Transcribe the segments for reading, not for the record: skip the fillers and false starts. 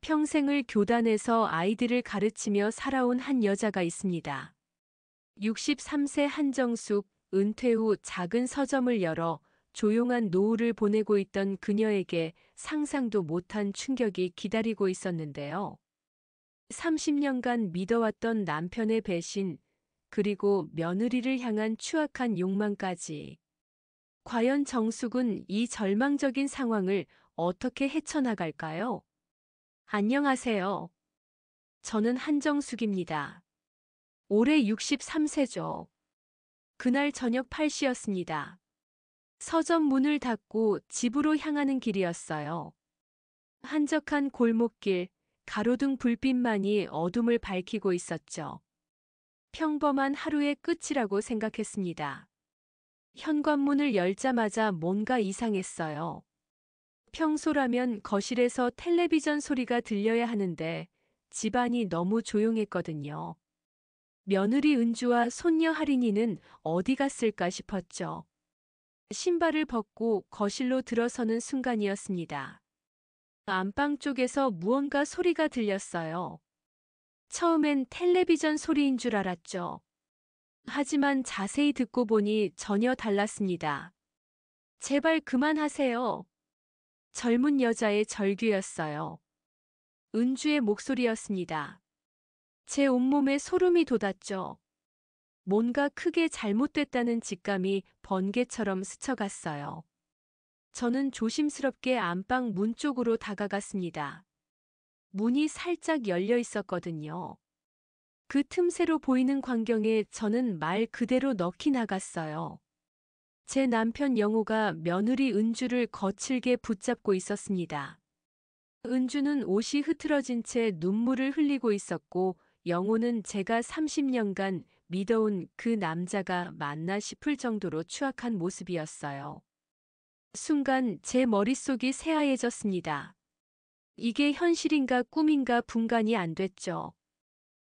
평생을 교단에서 아이들을 가르치며 살아온 한 여자가 있습니다. 63세 한정숙, 은퇴 후 작은 서점을 열어 조용한 노후를 보내고 있던 그녀에게 상상도 못한 충격이 기다리고 있었는데요. 30년간 믿어왔던 남편의 배신, 그리고 며느리를 향한 추악한 욕망까지. 과연 정숙은 이 절망적인 상황을 어떻게 헤쳐나갈까요? 안녕하세요. 저는 한정숙입니다. 올해 63세죠. 그날 저녁 8시였습니다. 서점 문을 닫고 집으로 향하는 길이었어요. 한적한 골목길, 가로등 불빛만이 어둠을 밝히고 있었죠. 평범한 하루의 끝이라고 생각했습니다. 현관문을 열자마자 뭔가 이상했어요. 평소라면 거실에서 텔레비전 소리가 들려야 하는데 집안이 너무 조용했거든요. 며느리 은주와 손녀 할인이는 어디 갔을까 싶었죠. 신발을 벗고 거실로 들어서는 순간이었습니다. 안방 쪽에서 무언가 소리가 들렸어요. 처음엔 텔레비전 소리인 줄 알았죠. 하지만 자세히 듣고 보니 전혀 달랐습니다. 제발 그만하세요. 젊은 여자의 절규였어요. 은주의 목소리였습니다. 제 온몸에 소름이 돋았죠. 뭔가 크게 잘못됐다는 직감이 번개처럼 스쳐갔어요. 저는 조심스럽게 안방 문 쪽으로 다가갔습니다. 문이 살짝 열려 있었거든요. 그 틈새로 보이는 광경에 저는 말 그대로 넋이 나갔어요. 제 남편 영호가 며느리 은주를 거칠게 붙잡고 있었습니다. 은주는 옷이 흐트러진 채 눈물을 흘리고 있었고 영호는 제가 30년간 믿어온 그 남자가 맞나 싶을 정도로 추악한 모습이었어요. 순간 제 머릿속이 새하얘졌습니다. 이게 현실인가 꿈인가 분간이 안 됐죠.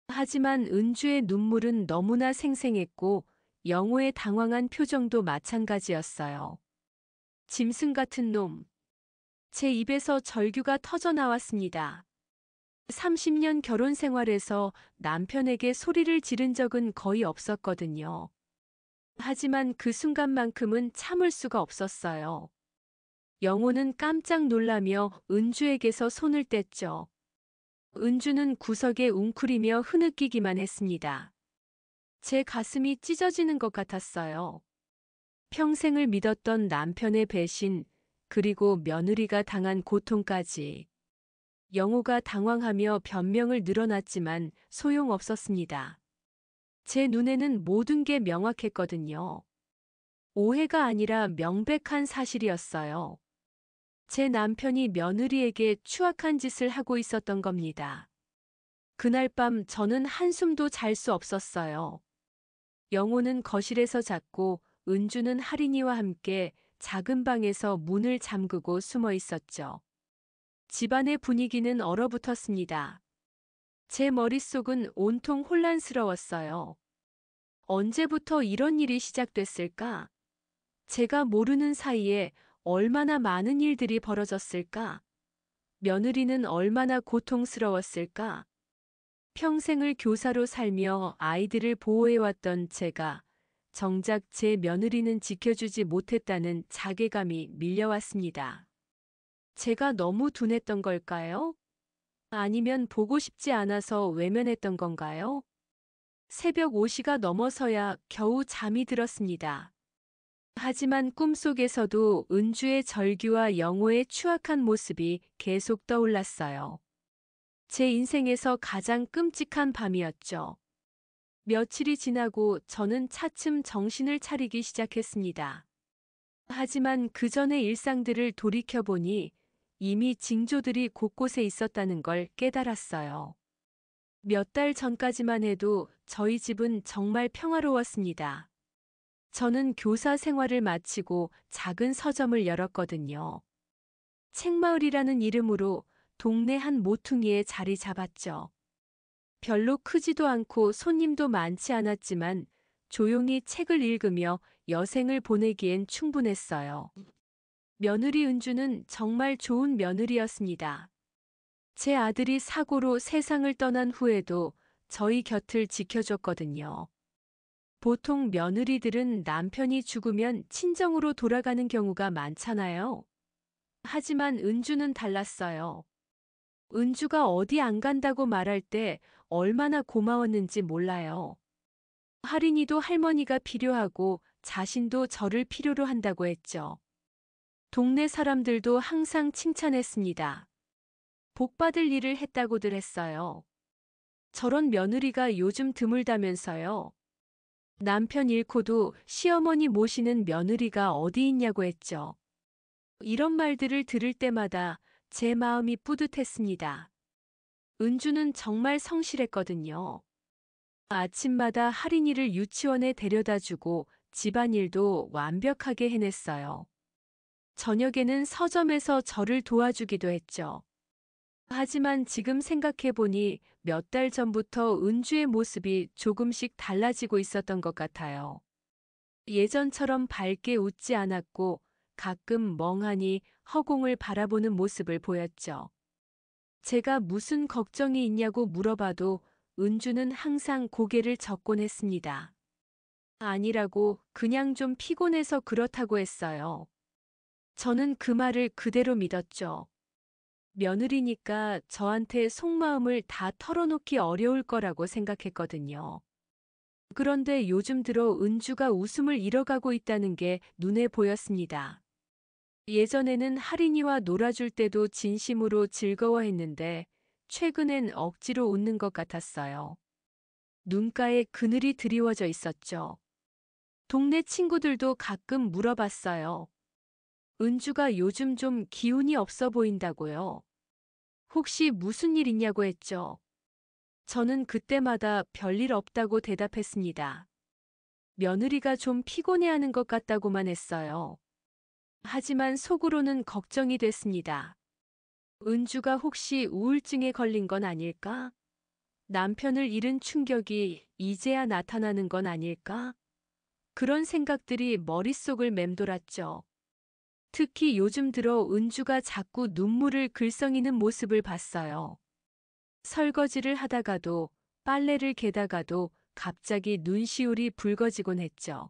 하지만 은주의 눈물은 너무나 생생했고 영호의 당황한 표정도 마찬가지였어요. 짐승 같은 놈. 제 입에서 절규가 터져 나왔습니다. 30년 결혼 생활에서 남편에게 소리를 지른 적은 거의 없었거든요. 하지만 그 순간만큼은 참을 수가 없었어요. 영호는 깜짝 놀라며 은주에게서 손을 뗐죠. 은주는 구석에 웅크리며 흐느끼기만 했습니다. 제 가슴이 찢어지는 것 같았어요. 평생을 믿었던 남편의 배신, 그리고 며느리가 당한 고통까지. 영호가 당황하며 변명을 늘어놨지만 소용없었습니다. 제 눈에는 모든 게 명확했거든요. 오해가 아니라 명백한 사실이었어요. 제 남편이 며느리에게 추악한 짓을 하고 있었던 겁니다. 그날 밤 저는 한숨도 잘 수 없었어요. 영호는 거실에서 잤고 은주는 할인이와 함께 작은 방에서 문을 잠그고 숨어 있었죠. 집안의 분위기는 얼어붙었습니다. 제 머릿속은 온통 혼란스러웠어요. 언제부터 이런 일이 시작됐을까? 제가 모르는 사이에 얼마나 많은 일들이 벌어졌을까? 며느리는 얼마나 고통스러웠을까? 평생을 교사로 살며 아이들을 보호해왔던 제가 정작 제 며느리는 지켜주지 못했다는 자괴감이 밀려왔습니다. 제가 너무 둔했던 걸까요? 아니면 보고 싶지 않아서 외면했던 건가요? 새벽 5시가 넘어서야 겨우 잠이 들었습니다. 하지만 꿈속에서도 은주의 절규와 영호의 추악한 모습이 계속 떠올랐어요. 제 인생에서 가장 끔찍한 밤이었죠. 며칠이 지나고 저는 차츰 정신을 차리기 시작했습니다. 하지만 그 전의 일상들을 돌이켜보니 이미 징조들이 곳곳에 있었다는 걸 깨달았어요. 몇 달 전까지만 해도 저희 집은 정말 평화로웠습니다. 저는 교사 생활을 마치고 작은 서점을 열었거든요. 책마을이라는 이름으로 동네 한 모퉁이에 자리 잡았죠. 별로 크지도 않고 손님도 많지 않았지만 조용히 책을 읽으며 여생을 보내기엔 충분했어요. 며느리 은주는 정말 좋은 며느리였습니다. 제 아들이 사고로 세상을 떠난 후에도 저희 곁을 지켜줬거든요. 보통 며느리들은 남편이 죽으면 친정으로 돌아가는 경우가 많잖아요. 하지만 은주는 달랐어요. 은주가 어디 안 간다고 말할 때 얼마나 고마웠는지 몰라요. 할인이도 할머니가 필요하고 자신도 저를 필요로 한다고 했죠. 동네 사람들도 항상 칭찬했습니다. 복받을 일을 했다고들 했어요. 저런 며느리가 요즘 드물다면서요. 남편 잃고도 시어머니 모시는 며느리가 어디 있냐고 했죠. 이런 말들을 들을 때마다 제 마음이 뿌듯했습니다. 은주는 정말 성실했거든요. 아침마다 할인이를 유치원에 데려다 주고 집안일도 완벽하게 해냈어요. 저녁에는 서점에서 저를 도와주기도 했죠. 하지만 지금 생각해보니 몇 달 전부터 은주의 모습이 조금씩 달라지고 있었던 것 같아요. 예전처럼 밝게 웃지 않았고 가끔 멍하니 허공을 바라보는 모습을 보였죠. 제가 무슨 걱정이 있냐고 물어봐도 은주는 항상 고개를 젓곤 했습니다. 아니라고 그냥 좀 피곤해서 그렇다고 했어요. 저는 그 말을 그대로 믿었죠. 며느리니까 저한테 속마음을 다 털어놓기 어려울 거라고 생각했거든요. 그런데 요즘 들어 은주가 웃음을 잃어가고 있다는 게 눈에 보였습니다. 예전에는 할인이와 놀아줄 때도 진심으로 즐거워했는데 최근엔 억지로 웃는 것 같았어요. 눈가에 그늘이 드리워져 있었죠. 동네 친구들도 가끔 물어봤어요. 은주가 요즘 좀 기운이 없어 보인다고요. 혹시 무슨 일 있냐고 했죠. 저는 그때마다 별일 없다고 대답했습니다. 며느리가 좀 피곤해하는 것 같다고만 했어요. 하지만 속으로는 걱정이 됐습니다. 은주가 혹시 우울증에 걸린 건 아닐까? 남편을 잃은 충격이 이제야 나타나는 건 아닐까? 그런 생각들이 머릿속을 맴돌았죠. 특히 요즘 들어 은주가 자꾸 눈물을 글썽이는 모습을 봤어요. 설거지를 하다가도 빨래를 개다가도 갑자기 눈시울이 붉어지곤 했죠.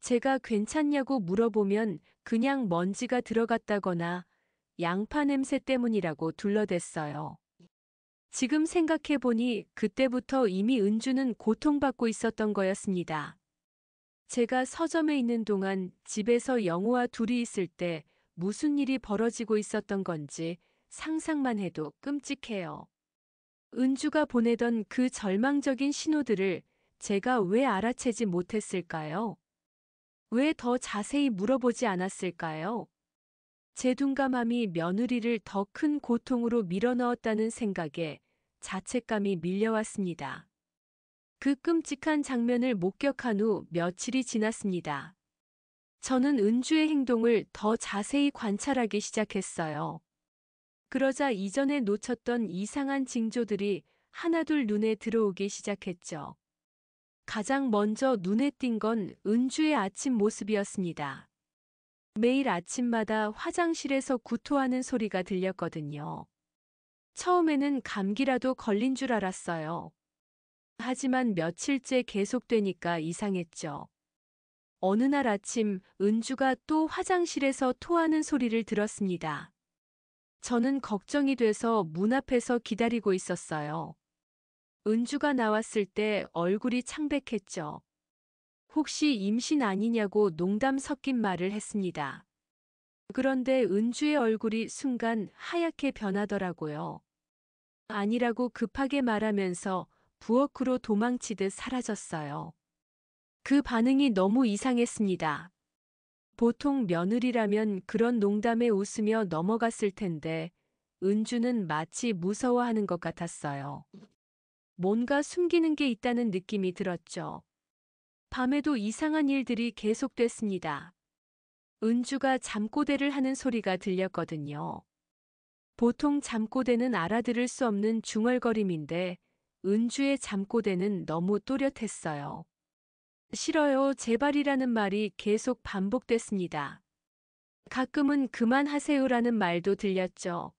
제가 괜찮냐고 물어보면 그냥 먼지가 들어갔다거나 양파 냄새 때문이라고 둘러댔어요. 지금 생각해보니 그때부터 이미 은주는 고통받고 있었던 거였습니다. 제가 서점에 있는 동안 집에서 영호와 둘이 있을 때 무슨 일이 벌어지고 있었던 건지 상상만 해도 끔찍해요. 은주가 보내던 그 절망적인 신호들을 제가 왜 알아채지 못했을까요? 왜 더 자세히 물어보지 않았을까요? 제 둔감함이 며느리를 더 큰 고통으로 밀어넣었다는 생각에 자책감이 밀려왔습니다. 그 끔찍한 장면을 목격한 후 며칠이 지났습니다. 저는 은주의 행동을 더 자세히 관찰하기 시작했어요. 그러자 이전에 놓쳤던 이상한 징조들이 하나둘 눈에 들어오기 시작했죠. 가장 먼저 눈에 띈 건 은주의 아침 모습이었습니다. 매일 아침마다 화장실에서 구토하는 소리가 들렸거든요. 처음에는 감기라도 걸린 줄 알았어요. 하지만 며칠째 계속되니까 이상했죠. 어느 날 아침 은주가 또 화장실에서 토하는 소리를 들었습니다. 저는 걱정이 돼서 문 앞에서 기다리고 있었어요. 은주가 나왔을 때 얼굴이 창백했죠. 혹시 임신 아니냐고 농담 섞인 말을 했습니다. 그런데 은주의 얼굴이 순간 하얗게 변하더라고요. 아니라고 급하게 말하면서 부엌으로 도망치듯 사라졌어요. 그 반응이 너무 이상했습니다. 보통 며느리라면 그런 농담에 웃으며 넘어갔을 텐데 은주는 마치 무서워하는 것 같았어요. 뭔가 숨기는 게 있다는 느낌이 들었죠. 밤에도 이상한 일들이 계속됐습니다. 은주가 잠꼬대를 하는 소리가 들렸거든요. 보통 잠꼬대는 알아들을 수 없는 중얼거림인데 은주의 잠꼬대는 너무 또렷했어요. 싫어요, 제발이라는 말이 계속 반복됐습니다. 가끔은 그만하세요라는 말도 들렸죠.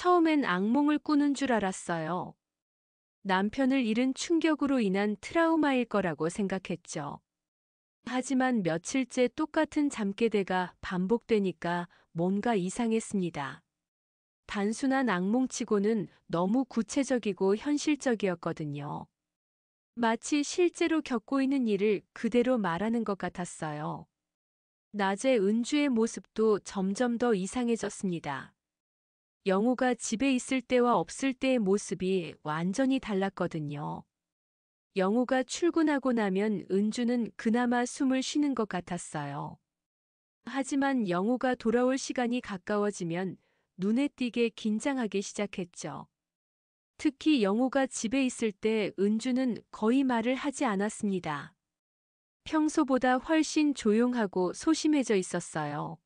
처음엔 악몽을 꾸는 줄 알았어요. 남편을 잃은 충격으로 인한 트라우마일 거라고 생각했죠. 하지만 며칠째 똑같은 잠깨대가 반복되니까 뭔가 이상했습니다. 단순한 악몽치고는 너무 구체적이고 현실적이었거든요. 마치 실제로 겪고 있는 일을 그대로 말하는 것 같았어요. 낮에 은주의 모습도 점점 더 이상해졌습니다. 영호가 집에 있을 때와 없을 때의 모습이 완전히 달랐거든요. 영호가 출근하고 나면 은주는 그나마 숨을 쉬는 것 같았어요. 하지만 영호가 돌아올 시간이 가까워지면 눈에 띄게 긴장하기 시작했죠. 특히 영호가 집에 있을 때 은주는 거의 말을 하지 않았습니다. 평소보다 훨씬 조용하고 소심해져 있었어요.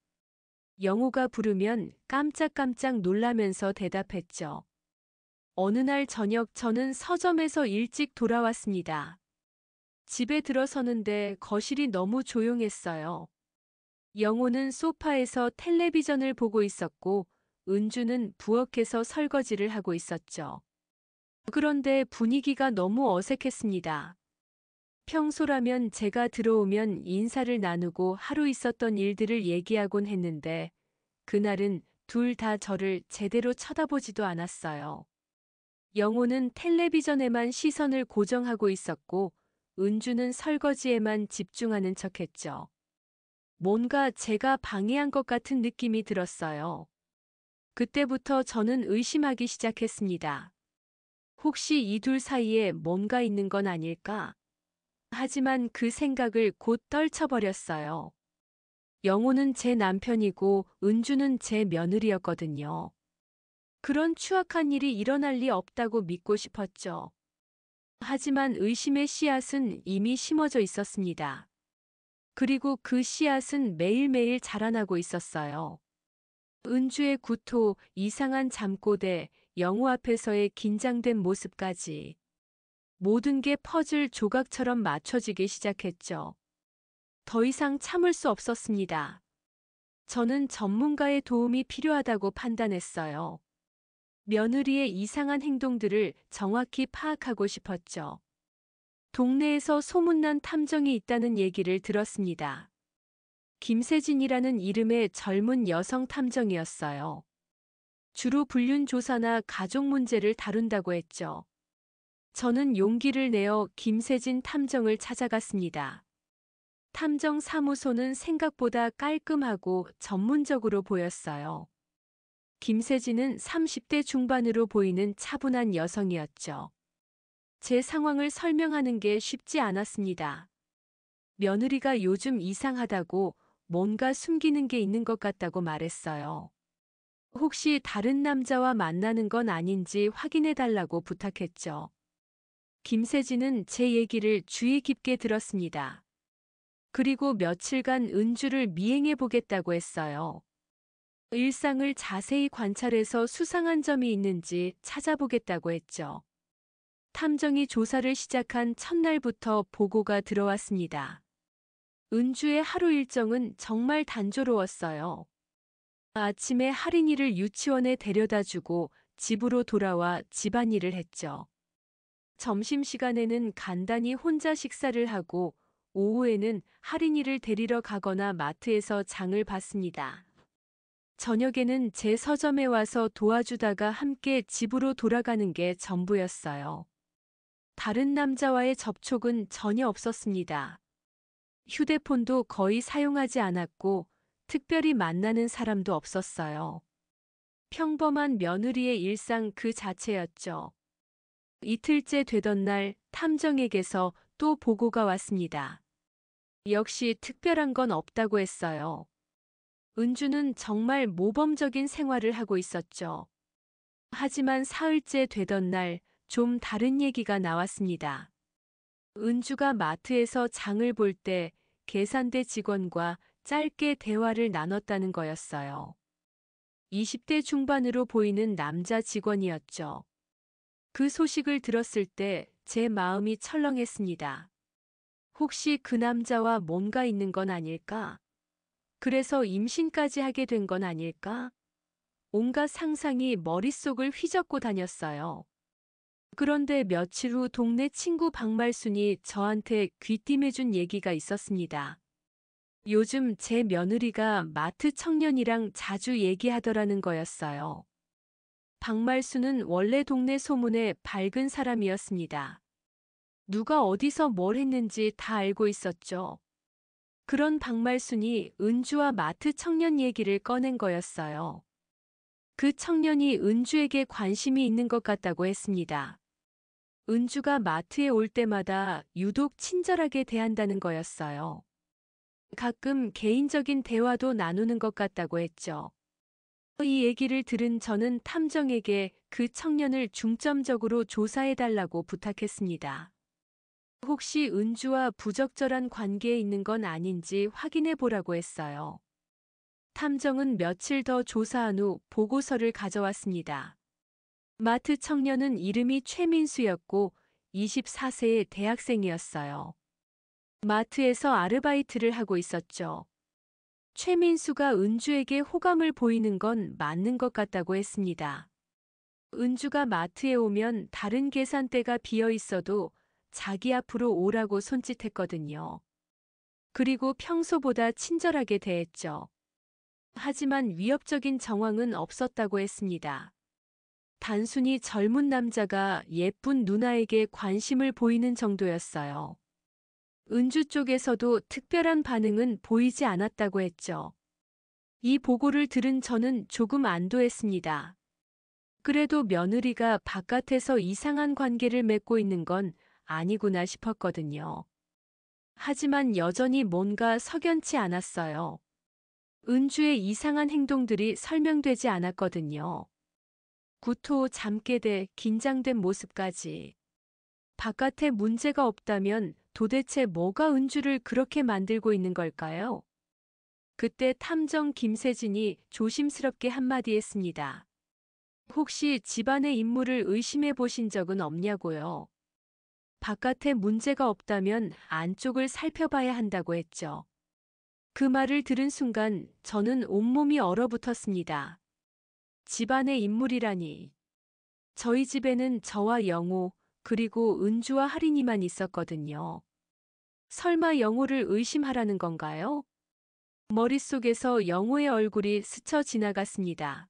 영호가 부르면 깜짝깜짝 놀라면서 대답했죠. 어느 날 저녁 저는 서점에서 일찍 돌아왔습니다. 집에 들어서는데 거실이 너무 조용했어요. 영호는 소파에서 텔레비전을 보고 있었고 은주는 부엌에서 설거지를 하고 있었죠. 그런데 분위기가 너무 어색했습니다. 평소라면 제가 들어오면 인사를 나누고 하루 있었던 일들을 얘기하곤 했는데 그날은 둘 다 저를 제대로 쳐다보지도 않았어요. 영호는 텔레비전에만 시선을 고정하고 있었고 은주는 설거지에만 집중하는 척했죠. 뭔가 제가 방해한 것 같은 느낌이 들었어요. 그때부터 저는 의심하기 시작했습니다. 혹시 이 둘 사이에 뭔가 있는 건 아닐까? 하지만 그 생각을 곧 떨쳐버렸어요. 영호는 제 남편이고 은주는 제 며느리였거든요. 그런 추악한 일이 일어날 리 없다고 믿고 싶었죠. 하지만 의심의 씨앗은 이미 심어져 있었습니다. 그리고 그 씨앗은 매일매일 자라나고 있었어요. 은주의 구토, 이상한 잠꼬대, 영호 앞에서의 긴장된 모습까지 모든 게 퍼즐 조각처럼 맞춰지기 시작했죠. 더 이상 참을 수 없었습니다. 저는 전문가의 도움이 필요하다고 판단했어요. 며느리의 이상한 행동들을 정확히 파악하고 싶었죠. 동네에서 소문난 탐정이 있다는 얘기를 들었습니다. 김세진이라는 이름의 젊은 여성 탐정이었어요. 주로 불륜 조사나 가족 문제를 다룬다고 했죠. 저는 용기를 내어 김세진 탐정을 찾아갔습니다. 탐정 사무소는 생각보다 깔끔하고 전문적으로 보였어요. 김세진은 30대 중반으로 보이는 차분한 여성이었죠. 제 상황을 설명하는 게 쉽지 않았습니다. 며느리가 요즘 이상하다고 뭔가 숨기는 게 있는 것 같다고 말했어요. 혹시 다른 남자와 만나는 건 아닌지 확인해 달라고 부탁했죠. 김세진은 제 얘기를 주의 깊게 들었습니다. 그리고 며칠간 은주를 미행해 보겠다고 했어요. 일상을 자세히 관찰해서 수상한 점이 있는지 찾아보겠다고 했죠. 탐정이 조사를 시작한 첫날부터 보고가 들어왔습니다. 은주의 하루 일정은 정말 단조로웠어요. 아침에 할인이를 유치원에 데려다 주고 집으로 돌아와 집안일을 했죠. 점심시간에는 간단히 혼자 식사를 하고 오후에는 할인이를 데리러 가거나 마트에서 장을 봤습니다. 저녁에는 제 서점에 와서 도와주다가 함께 집으로 돌아가는 게 전부였어요. 다른 남자와의 접촉은 전혀 없었습니다. 휴대폰도 거의 사용하지 않았고 특별히 만나는 사람도 없었어요. 평범한 며느리의 일상 그 자체였죠. 이틀째 되던 날 탐정에게서 또 보고가 왔습니다. 역시 특별한 건 없다고 했어요. 은주는 정말 모범적인 생활을 하고 있었죠. 하지만 사흘째 되던 날 좀 다른 얘기가 나왔습니다. 은주가 마트에서 장을 볼 때 계산대 직원과 짧게 대화를 나눴다는 거였어요. 20대 중반으로 보이는 남자 직원이었죠. 그 소식을 들었을 때 제 마음이 철렁했습니다. 혹시 그 남자와 뭔가 있는 건 아닐까? 그래서 임신까지 하게 된 건 아닐까? 온갖 상상이 머릿속을 휘젓고 다녔어요. 그런데 며칠 후 동네 친구 박말순이 저한테 귀띔해준 얘기가 있었습니다. 요즘 제 며느리가 마트 청년이랑 자주 얘기하더라는 거였어요. 박말순은 원래 동네 소문에 밝은 사람이었습니다. 누가 어디서 뭘 했는지 다 알고 있었죠. 그런 박말순이 은주와 마트 청년 얘기를 꺼낸 거였어요. 그 청년이 은주에게 관심이 있는 것 같다고 했습니다. 은주가 마트에 올 때마다 유독 친절하게 대한다는 거였어요. 가끔 개인적인 대화도 나누는 것 같다고 했죠. 이 얘기를 들은 저는 탐정에게 그 청년을 중점적으로 조사해달라고 부탁했습니다. 혹시 은주와 부적절한 관계에 있는 건 아닌지 확인해 보라고 했어요. 탐정은 며칠 더 조사한 후 보고서를 가져왔습니다. 마트 청년은 이름이 최민수였고 24세의 대학생이었어요. 마트에서 아르바이트를 하고 있었죠. 최민수가 은주에게 호감을 보이는 건 맞는 것 같다고 했습니다. 은주가 마트에 오면 다른 계산대가 비어 있어도 자기 앞으로 오라고 손짓했거든요. 그리고 평소보다 친절하게 대했죠. 하지만 위협적인 정황은 없었다고 했습니다. 단순히 젊은 남자가 예쁜 누나에게 관심을 보이는 정도였어요. 은주 쪽에서도 특별한 반응은 보이지 않았다고 했죠. 이 보고를 들은 저는 조금 안도했습니다. 그래도 며느리가 바깥에서 이상한 관계를 맺고 있는 건 아니구나 싶었거든요. 하지만 여전히 뭔가 석연치 않았어요. 은주의 이상한 행동들이 설명되지 않았거든요. 구토, 잠깨대, 긴장된 모습까지. 바깥에 문제가 없다면 도대체 뭐가 은주를 그렇게 만들고 있는 걸까요? 그때 탐정 김세진이 조심스럽게 한마디 했습니다. 혹시 집안의 인물을 의심해 보신 적은 없냐고요? 바깥에 문제가 없다면 안쪽을 살펴봐야 한다고 했죠. 그 말을 들은 순간 저는 온몸이 얼어붙었습니다. 집안의 인물이라니. 저희 집에는 저와 영호, 그리고 은주와 할인이만 있었거든요. 설마 영호를 의심하라는 건가요? 머릿속에서 영호의 얼굴이 스쳐 지나갔습니다.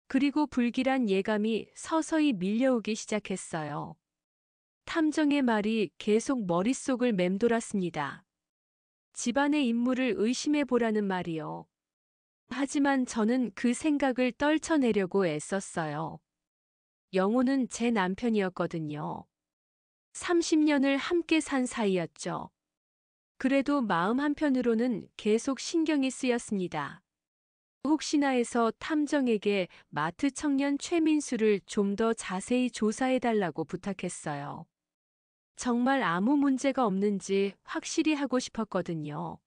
그리고 불길한 예감이 서서히 밀려오기 시작했어요. 탐정의 말이 계속 머릿속을 맴돌았습니다. 집안의 인물을 의심해 보라는 말이요. 하지만 저는 그 생각을 떨쳐내려고 애썼어요. 영호는 제 남편이었거든요. 30년을 함께 산 사이였죠. 그래도 마음 한편으로는 계속 신경이 쓰였습니다. 혹시나 해서 탐정에게 마트 청년 최민수를 좀 더 자세히 조사해달라고 부탁했어요. 정말 아무 문제가 없는지 확실히 하고 싶었거든요.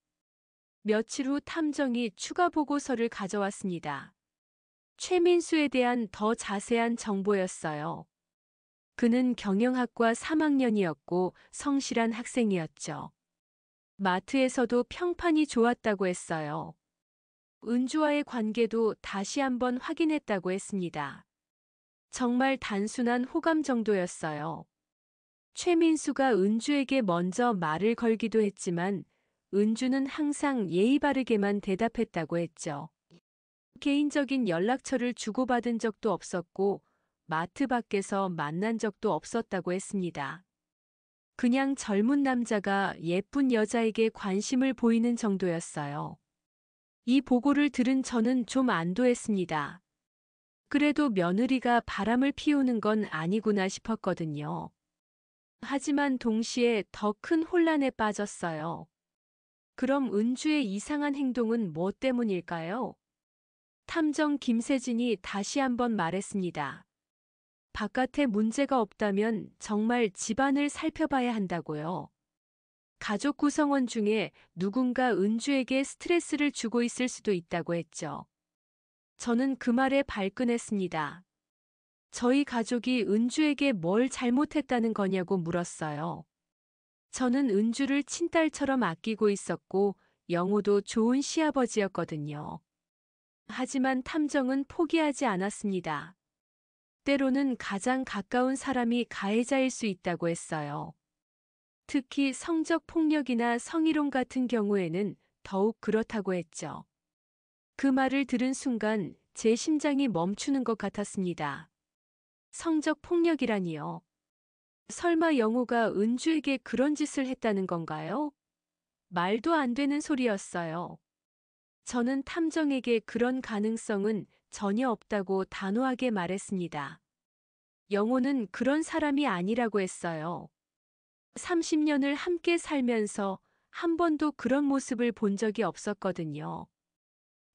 며칠 후 탐정이 추가 보고서를 가져왔습니다. 최민수에 대한 더 자세한 정보였어요. 그는 경영학과 3학년이었고 성실한 학생이었죠. 마트에서도 평판이 좋았다고 했어요. 은주와의 관계도 다시 한번 확인했다고 했습니다. 정말 단순한 호감 정도였어요. 최민수가 은주에게 먼저 말을 걸기도 했지만 은주는 항상 예의 바르게만 대답했다고 했죠. 개인적인 연락처를 주고받은 적도 없었고 마트 밖에서 만난 적도 없었다고 했습니다. 그냥 젊은 남자가 예쁜 여자에게 관심을 보이는 정도였어요. 이 보고를 들은 저는 좀 안도했습니다. 그래도 며느리가 바람을 피우는 건 아니구나 싶었거든요. 하지만 동시에 더 큰 혼란에 빠졌어요. 그럼 은주의 이상한 행동은 뭐 때문일까요? 탐정 김세진이 다시 한번 말했습니다. 바깥에 문제가 없다면 정말 집안을 살펴봐야 한다고요. 가족 구성원 중에 누군가 은주에게 스트레스를 주고 있을 수도 있다고 했죠. 저는 그 말에 발끈했습니다. 저희 가족이 은주에게 뭘 잘못했다는 거냐고 물었어요. 저는 은주를 친딸처럼 아끼고 있었고 영호도 좋은 시아버지였거든요. 하지만 탐정은 포기하지 않았습니다. 때로는 가장 가까운 사람이 가해자일 수 있다고 했어요. 특히 성적 폭력이나 성희롱 같은 경우에는 더욱 그렇다고 했죠. 그 말을 들은 순간 제 심장이 멈추는 것 같았습니다. 성적 폭력이라니요. 설마 영호가 은주에게 그런 짓을 했다는 건가요? 말도 안 되는 소리였어요. 저는 탐정에게 그런 가능성은 전혀 없다고 단호하게 말했습니다. 영호는 그런 사람이 아니라고 했어요. 30년을 함께 살면서 한 번도 그런 모습을 본 적이 없었거든요.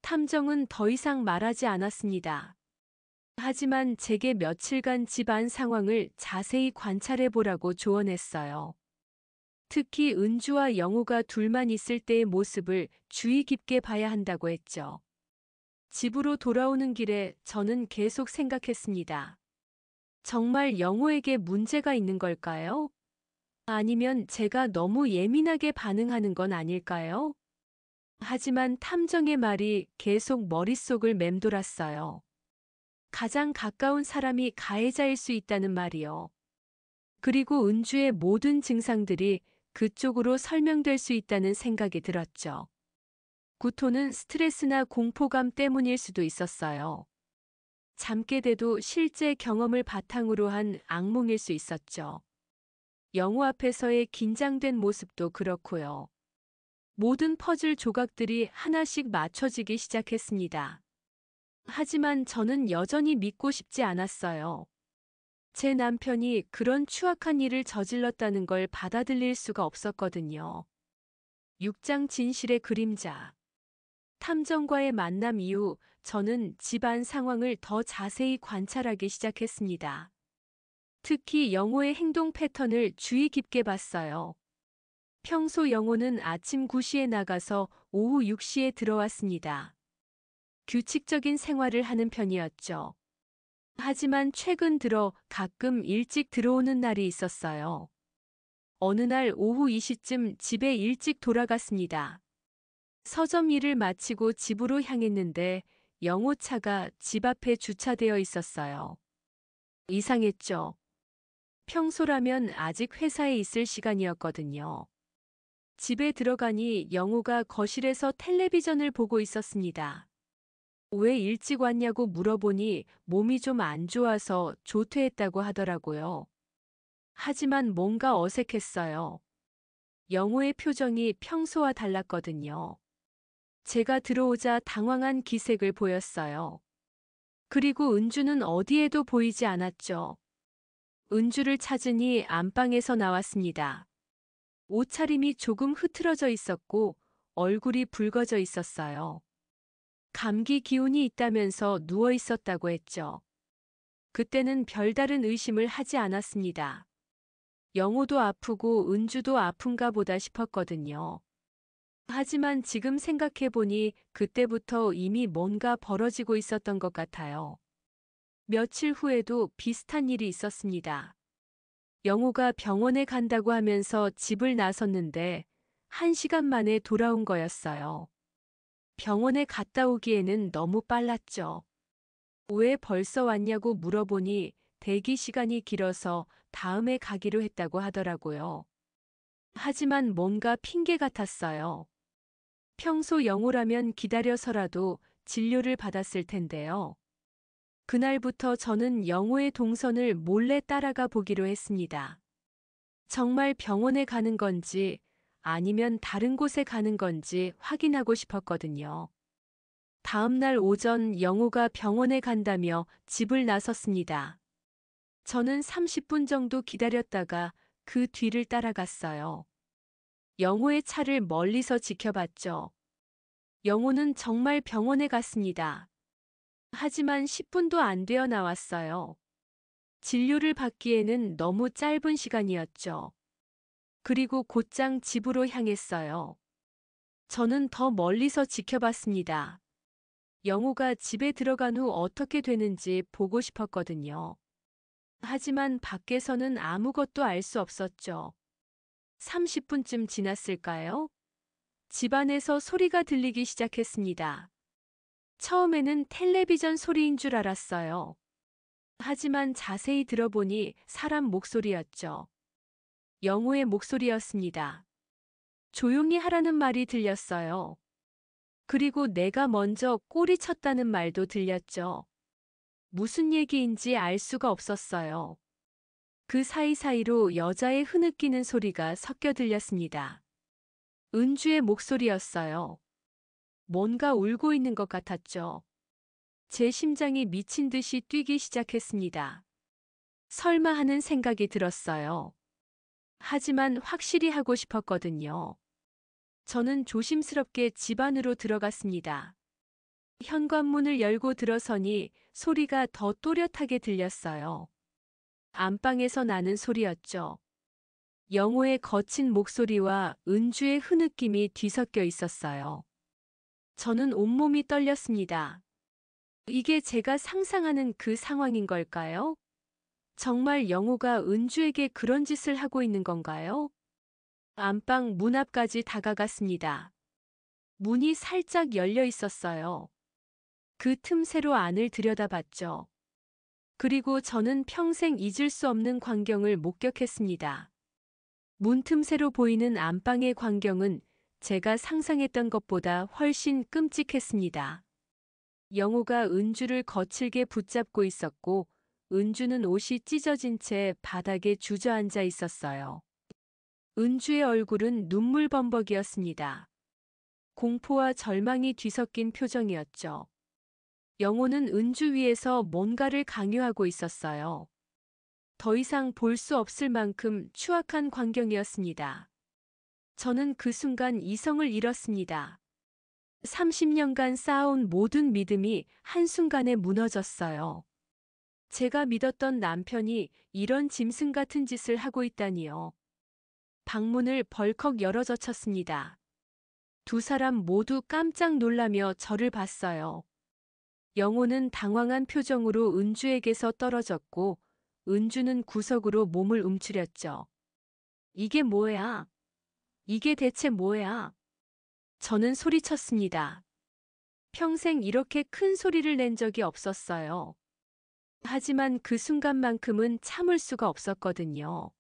탐정은 더 이상 말하지 않았습니다. 하지만 제게 며칠간 집안 상황을 자세히 관찰해 보라고 조언했어요. 특히 은주와 영호가 둘만 있을 때의 모습을 주의 깊게 봐야 한다고 했죠. 집으로 돌아오는 길에 저는 계속 생각했습니다. 정말 영호에게 문제가 있는 걸까요? 아니면 제가 너무 예민하게 반응하는 건 아닐까요? 하지만 탐정의 말이 계속 머릿속을 맴돌았어요. 가장 가까운 사람이 가해자일 수 있다는 말이요. 그리고 은주의 모든 증상들이 그쪽으로 설명될 수 있다는 생각이 들었죠. 구토는 스트레스나 공포감 때문일 수도 있었어요. 잠 깨 돼도 실제 경험을 바탕으로 한 악몽일 수 있었죠. 영호 앞에서의 긴장된 모습도 그렇고요. 모든 퍼즐 조각들이 하나씩 맞춰지기 시작했습니다. 하지만 저는 여전히 믿고 싶지 않았어요. 제 남편이 그런 추악한 일을 저질렀다는 걸 받아들일 수가 없었거든요. 6장 진실의 그림자. 탐정과의 만남 이후 저는 집안 상황을 더 자세히 관찰하기 시작했습니다. 특히 영호의 행동 패턴을 주의 깊게 봤어요. 평소 영호는 아침 9시에 나가서 오후 6시에 들어왔습니다. 규칙적인 생활을 하는 편이었죠. 하지만 최근 들어 가끔 일찍 들어오는 날이 있었어요. 어느 날 오후 2시쯤 집에 일찍 돌아갔습니다. 서점 일을 마치고 집으로 향했는데 영호차가 집 앞에 주차되어 있었어요. 이상했죠. 평소라면 아직 회사에 있을 시간이었거든요. 집에 들어가니 영호가 거실에서 텔레비전을 보고 있었습니다. 왜 일찍 왔냐고 물어보니 몸이 좀 안 좋아서 조퇴했다고 하더라고요. 하지만 뭔가 어색했어요. 영호의 표정이 평소와 달랐거든요. 제가 들어오자 당황한 기색을 보였어요. 그리고 은주는 어디에도 보이지 않았죠. 은주를 찾으니 안방에서 나왔습니다. 옷차림이 조금 흐트러져 있었고 얼굴이 붉어져 있었어요. 감기 기운이 있다면서 누워 있었다고 했죠. 그때는 별다른 의심을 하지 않았습니다. 영호도 아프고 은주도 아픈가 보다 싶었거든요. 하지만 지금 생각해보니 그때부터 이미 뭔가 벌어지고 있었던 것 같아요. 며칠 후에도 비슷한 일이 있었습니다. 영호가 병원에 간다고 하면서 집을 나섰는데 1시간 만에 돌아온 거였어요. 병원에 갔다 오기에는 너무 빨랐죠. 왜 벌써 왔냐고 물어보니 대기 시간이 길어서 다음에 가기로 했다고 하더라고요. 하지만 뭔가 핑계 같았어요. 평소 영호라면 기다려서라도 진료를 받았을 텐데요. 그날부터 저는 영호의 동선을 몰래 따라가 보기로 했습니다. 정말 병원에 가는 건지 아니면 다른 곳에 가는 건지 확인하고 싶었거든요. 다음 날 오전 영호가 병원에 간다며 집을 나섰습니다. 저는 30분 정도 기다렸다가 그 뒤를 따라갔어요. 영호의 차를 멀리서 지켜봤죠. 영호는 정말 병원에 갔습니다. 하지만 10분도 안 되어 나왔어요. 진료를 받기에는 너무 짧은 시간이었죠. 그리고 곧장 집으로 향했어요. 저는 더 멀리서 지켜봤습니다. 영호가 집에 들어간 후 어떻게 되는지 보고 싶었거든요. 하지만 밖에서는 아무것도 알 수 없었죠. 30분쯤 지났을까요? 집 안에서 소리가 들리기 시작했습니다. 처음에는 텔레비전 소리인 줄 알았어요. 하지만 자세히 들어보니 사람 목소리였죠. 영호의 목소리였습니다. 조용히 하라는 말이 들렸어요. 그리고 내가 먼저 꼬리 쳤다는 말도 들렸죠. 무슨 얘기인지 알 수가 없었어요. 그 사이사이로 여자의 흐느끼는 소리가 섞여 들렸습니다. 은주의 목소리였어요. 뭔가 울고 있는 것 같았죠. 제 심장이 미친 듯이 뛰기 시작했습니다. 설마 하는 생각이 들었어요. 하지만 확실히 하고 싶었거든요. 저는 조심스럽게 집 안으로 들어갔습니다. 현관문을 열고 들어서니 소리가 더 또렷하게 들렸어요. 안방에서 나는 소리였죠. 영호의 거친 목소리와 은주의 흐느낌이 뒤섞여 있었어요. 저는 온몸이 떨렸습니다. 이게 제가 상상하는 그 상황인 걸까요? 정말 영호가 은주에게 그런 짓을 하고 있는 건가요? 안방 문 앞까지 다가갔습니다. 문이 살짝 열려 있었어요. 그 틈새로 안을 들여다봤죠. 그리고 저는 평생 잊을 수 없는 광경을 목격했습니다. 문 틈새로 보이는 안방의 광경은 제가 상상했던 것보다 훨씬 끔찍했습니다. 영호가 은주를 거칠게 붙잡고 있었고 은주는 옷이 찢어진 채 바닥에 주저앉아 있었어요. 은주의 얼굴은 눈물범벅이었습니다. 공포와 절망이 뒤섞인 표정이었죠. 영호는 은주 위에서 뭔가를 강요하고 있었어요. 더 이상 볼 수 없을 만큼 추악한 광경이었습니다. 저는 그 순간 이성을 잃었습니다. 30년간 쌓아온 모든 믿음이 한순간에 무너졌어요. 제가 믿었던 남편이 이런 짐승 같은 짓을 하고 있다니요. 방문을 벌컥 열어젖혔습니다. 두 사람 모두 깜짝 놀라며 저를 봤어요. 영호는 당황한 표정으로 은주에게서 떨어졌고 은주는 구석으로 몸을 움츠렸죠. 이게 뭐야? 이게 대체 뭐야? 저는 소리쳤습니다. 평생 이렇게 큰 소리를 낸 적이 없었어요. 하지만 그 순간만큼은 참을 수가 없었거든요.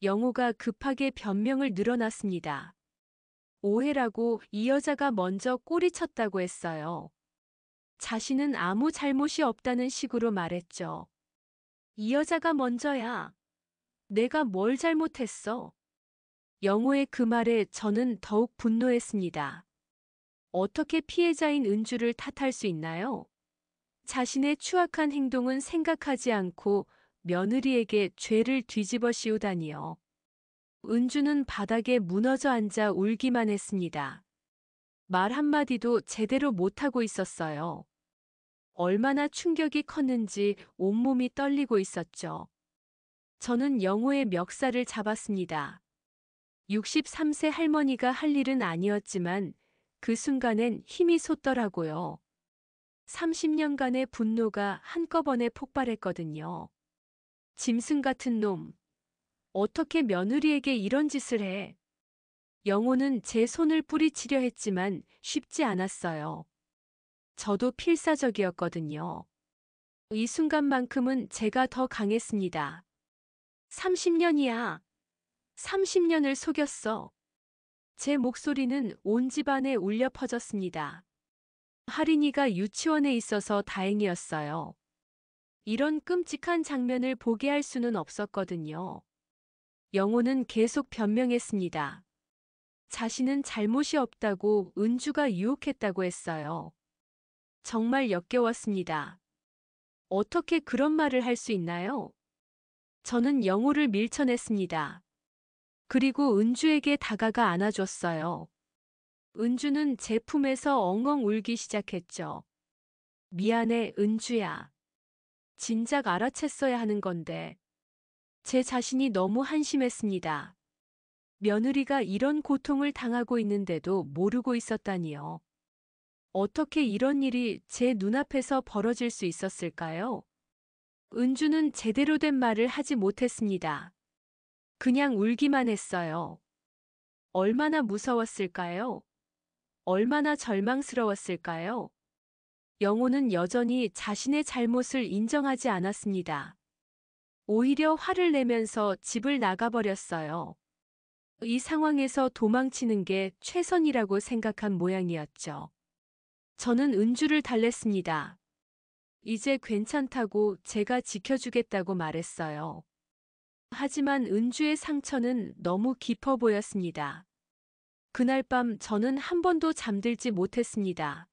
영호가 급하게 변명을 늘어놨습니다. 오해라고 이 여자가 먼저 꼬리쳤다고 했어요. 자신은 아무 잘못이 없다는 식으로 말했죠. 이 여자가 먼저야. 내가 뭘 잘못했어? 영호의 그 말에 저는 더욱 분노했습니다. 어떻게 피해자인 은주를 탓할 수 있나요? 자신의 추악한 행동은 생각하지 않고 며느리에게 죄를 뒤집어 씌우다니요. 은주는 바닥에 무너져 앉아 울기만 했습니다. 말 한마디도 제대로 못하고 있었어요. 얼마나 충격이 컸는지 온몸이 떨리고 있었죠. 저는 영호의 멱살을 잡았습니다. 63세 할머니가 할 일은 아니었지만 그 순간엔 힘이 솟더라고요. 30년간의 분노가 한꺼번에 폭발했거든요. 짐승 같은 놈. 어떻게 며느리에게 이런 짓을 해? 영호는 제 손을 뿌리치려 했지만 쉽지 않았어요. 저도 필사적이었거든요. 이 순간만큼은 제가 더 강했습니다. 30년이야. 30년을 속였어. 제 목소리는 온 집안에 울려 퍼졌습니다. 할인이가 유치원에 있어서 다행이었어요. 이런 끔찍한 장면을 보게 할 수는 없었거든요. 영호는 계속 변명했습니다. 자신은 잘못이 없다고 은주가 유혹했다고 했어요. 정말 역겨웠습니다. 어떻게 그런 말을 할 수 있나요? 저는 영호를 밀쳐냈습니다. 그리고 은주에게 다가가 안아줬어요. 은주는 제 품에서 엉엉 울기 시작했죠. 미안해, 은주야. 진작 알아챘어야 하는 건데. 제 자신이 너무 한심했습니다. 며느리가 이런 고통을 당하고 있는데도 모르고 있었다니요. 어떻게 이런 일이 제 눈앞에서 벌어질 수 있었을까요? 은주는 제대로 된 말을 하지 못했습니다. 그냥 울기만 했어요. 얼마나 무서웠을까요? 얼마나 절망스러웠을까요? 영호는 여전히 자신의 잘못을 인정하지 않았습니다. 오히려 화를 내면서 집을 나가버렸어요. 이 상황에서 도망치는 게 최선이라고 생각한 모양이었죠. 저는 은주를 달랬습니다. 이제 괜찮다고 제가 지켜주겠다고 말했어요. 하지만 은주의 상처는 너무 깊어 보였습니다. 그날 밤 저는 한 번도 잠들지 못했습니다.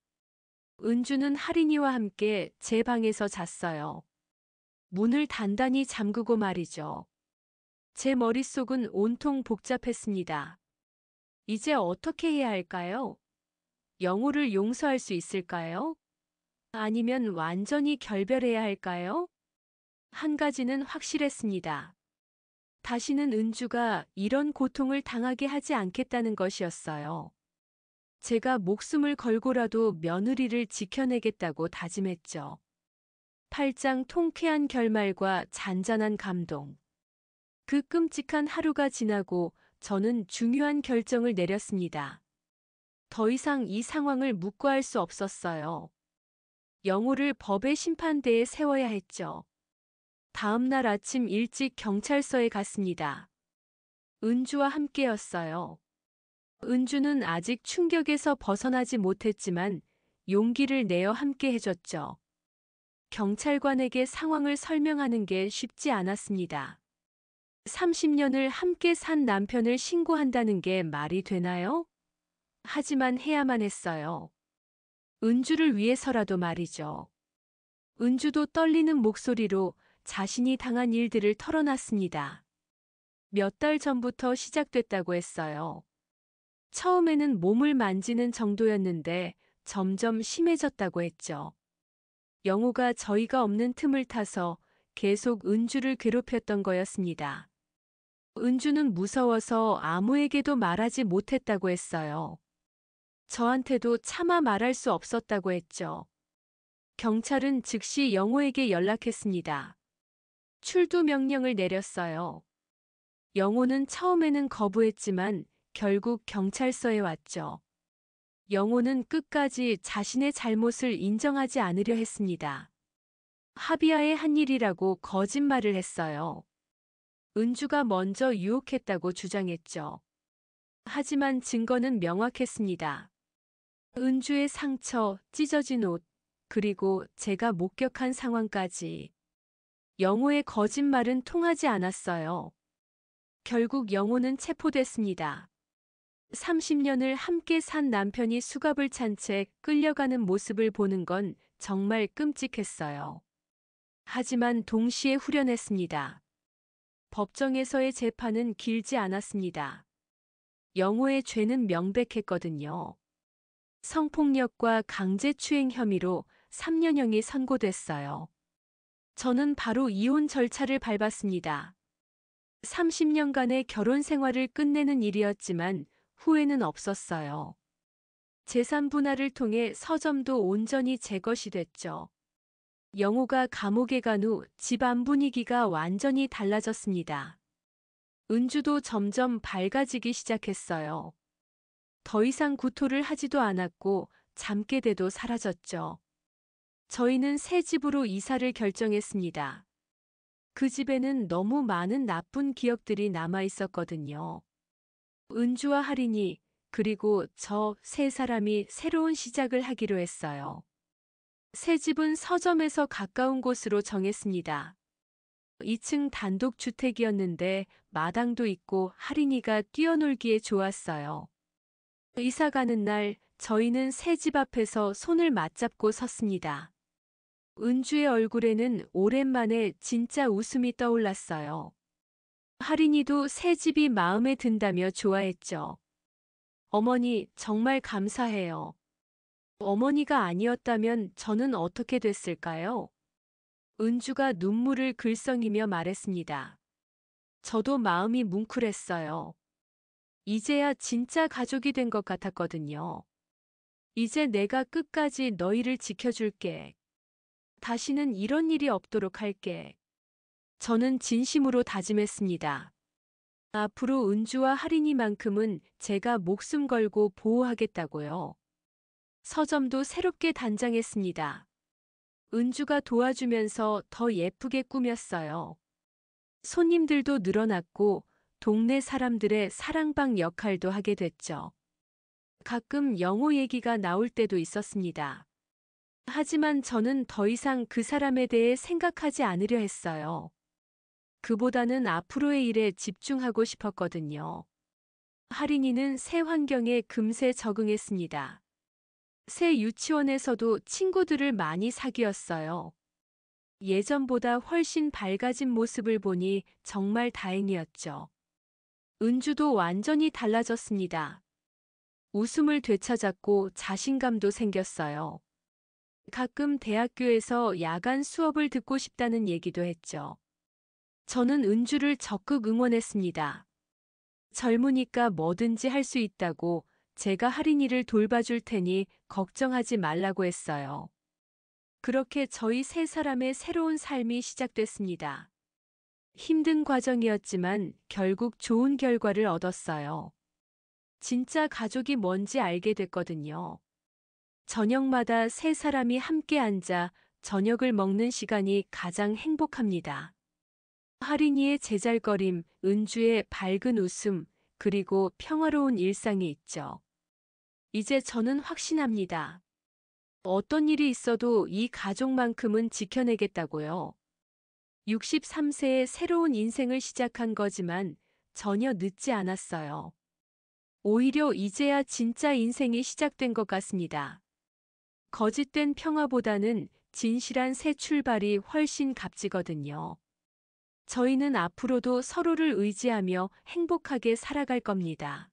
은주는 할인이와 함께 제 방에서 잤어요. 문을 단단히 잠그고 말이죠. 제 머릿속은 온통 복잡했습니다. 이제 어떻게 해야 할까요? 영호를 용서할 수 있을까요? 아니면 완전히 결별해야 할까요? 한 가지는 확실했습니다. 다시는 은주가 이런 고통을 당하게 하지 않겠다는 것이었어요. 제가 목숨을 걸고라도 며느리를 지켜내겠다고 다짐했죠. 8장 통쾌한 결말과 잔잔한 감동. 그 끔찍한 하루가 지나고 저는 중요한 결정을 내렸습니다. 더 이상 이 상황을 묵과할 수 없었어요. 영호를 법의 심판대에 세워야 했죠. 다음 날 아침 일찍 경찰서에 갔습니다. 은주와 함께였어요. 은주는 아직 충격에서 벗어나지 못했지만 용기를 내어 함께 해줬죠. 경찰관에게 상황을 설명하는 게 쉽지 않았습니다. 30년을 함께 산 남편을 신고한다는 게 말이 되나요? 하지만 해야만 했어요. 은주를 위해서라도 말이죠. 은주도 떨리는 목소리로 자신이 당한 일들을 털어놨습니다. 몇 달 전부터 시작됐다고 했어요. 처음에는 몸을 만지는 정도였는데 점점 심해졌다고 했죠. 영호가 저희가 없는 틈을 타서 계속 은주를 괴롭혔던 거였습니다. 은주는 무서워서 아무에게도 말하지 못했다고 했어요. 저한테도 차마 말할 수 없었다고 했죠. 경찰은 즉시 영호에게 연락했습니다. 출두 명령을 내렸어요. 영호는 처음에는 거부했지만 결국 경찰서에 왔죠. 영호는 끝까지 자신의 잘못을 인정하지 않으려 했습니다. 합의하에 한 일이라고 거짓말을 했어요. 은주가 먼저 유혹했다고 주장했죠. 하지만 증거는 명확했습니다. 은주의 상처, 찢어진 옷, 그리고 제가 목격한 상황까지. 영호의 거짓말은 통하지 않았어요. 결국 영호는 체포됐습니다. 30년을 함께 산 남편이 수갑을 찬 채 끌려가는 모습을 보는 건 정말 끔찍했어요. 하지만 동시에 후련했습니다. 법정에서의 재판은 길지 않았습니다. 영호의 죄는 명백했거든요. 성폭력과 강제추행 혐의로 3년형이 선고됐어요. 저는 바로 이혼 절차를 밟았습니다. 30년간의 결혼 생활을 끝내는 일이었지만 후회는 없었어요. 재산 분할을 통해 서점도 온전히 제 것이 됐죠. 영호가 감옥에 간 후 집안 분위기가 완전히 달라졌습니다. 은주도 점점 밝아지기 시작했어요. 더 이상 구토를 하지도 않았고 잠깨대도 사라졌죠. 저희는 새 집으로 이사를 결정했습니다. 그 집에는 너무 많은 나쁜 기억들이 남아 있었거든요. 은주와 할인이 그리고 저 세 사람이 새로운 시작을 하기로 했어요. 새 집은 서점에서 가까운 곳으로 정했습니다. 2층 단독 주택이었는데 마당도 있고 할인이가 뛰어놀기에 좋았어요. 이사 가는 날 저희는 새 집 앞에서 손을 맞잡고 섰습니다. 은주의 얼굴에는 오랜만에 진짜 웃음이 떠올랐어요. 할인이도 새 집이 마음에 든다며 좋아했죠. 어머니, 정말 감사해요. 어머니가 아니었다면 저는 어떻게 됐을까요? 은주가 눈물을 글썽이며 말했습니다. 저도 마음이 뭉클했어요. 이제야 진짜 가족이 된 것 같았거든요. 이제 내가 끝까지 너희를 지켜줄게. 다시는 이런 일이 없도록 할게. 저는 진심으로 다짐했습니다. 앞으로 은주와 할인이만큼은 제가 목숨 걸고 보호하겠다고요. 서점도 새롭게 단장했습니다. 은주가 도와주면서 더 예쁘게 꾸몄어요. 손님들도 늘어났고 동네 사람들의 사랑방 역할도 하게 됐죠. 가끔 영호 얘기가 나올 때도 있었습니다. 하지만 저는 더 이상 그 사람에 대해 생각하지 않으려 했어요. 그보다는 앞으로의 일에 집중하고 싶었거든요. 할인이는 새 환경에 금세 적응했습니다. 새 유치원에서도 친구들을 많이 사귀었어요. 예전보다 훨씬 밝아진 모습을 보니 정말 다행이었죠. 은주도 완전히 달라졌습니다. 웃음을 되찾았고 자신감도 생겼어요. 가끔 대학교에서 야간 수업을 듣고 싶다는 얘기도 했죠. 저는 은주를 적극 응원했습니다. 젊으니까 뭐든지 할 수 있다고 제가 할인이를 돌봐줄 테니 걱정하지 말라고 했어요. 그렇게 저희 세 사람의 새로운 삶이 시작됐습니다. 힘든 과정이었지만 결국 좋은 결과를 얻었어요. 진짜 가족이 뭔지 알게 됐거든요. 저녁마다 세 사람이 함께 앉아 저녁을 먹는 시간이 가장 행복합니다. 할인이의 제잘거림, 은주의 밝은 웃음, 그리고 평화로운 일상이 있죠. 이제 저는 확신합니다. 어떤 일이 있어도 이 가족만큼은 지켜내겠다고요. 63세의 새로운 인생을 시작한 거지만 전혀 늦지 않았어요. 오히려 이제야 진짜 인생이 시작된 것 같습니다. 거짓된 평화보다는 진실한 새 출발이 훨씬 값지거든요. 저희는 앞으로도 서로를 의지하며 행복하게 살아갈 겁니다.